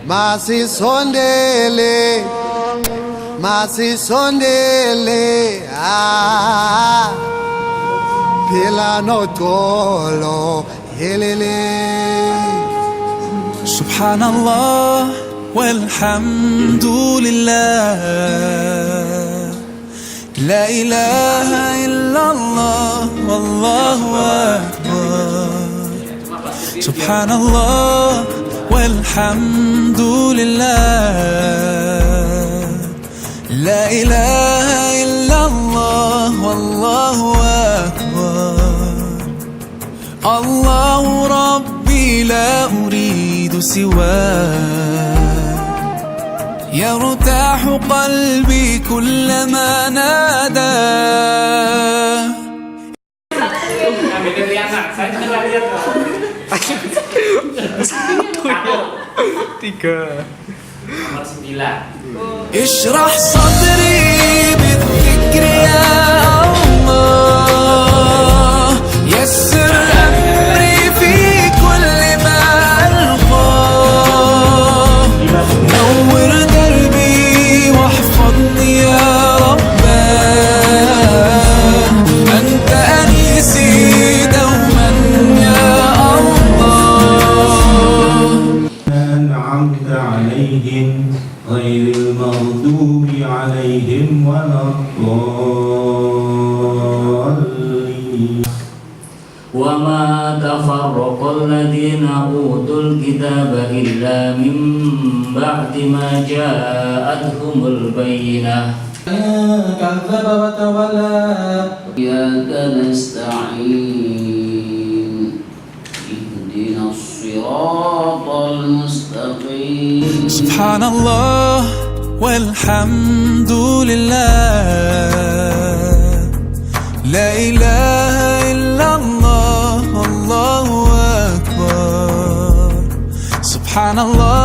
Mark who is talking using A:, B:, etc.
A: Masisondele, masisondele, phela noxolo helele.
B: Subhanallah walhamdulillah, la ilaha illallah wallahu akbar. Subhanallah walhamdulillah, la ilaha illallah wallahu akbar. Allahu Rabbi la uridu siwak, yartahu qalbi kullama nada.
C: Nomor 9.
B: Ishrah sadri bidzikri ya Allah, yassir amri fi kulli ma alqa, nawwir qalbi wahfadni ya Rabbah, anta anisi dawman ya Allah.
D: أنعمت عليهم غير المغضوب عليهم ولا الضالين.
C: وما تفرق الذين أوتوا الكتاب إلا من بعد ما جاءتهم البينة.
E: كذب وتولى.
C: إياك نستعين اهدنا الصراط المستقيم.
B: Subhanallah walhamdulillah, la ilaha illallah wallahu akbar. Subhanallah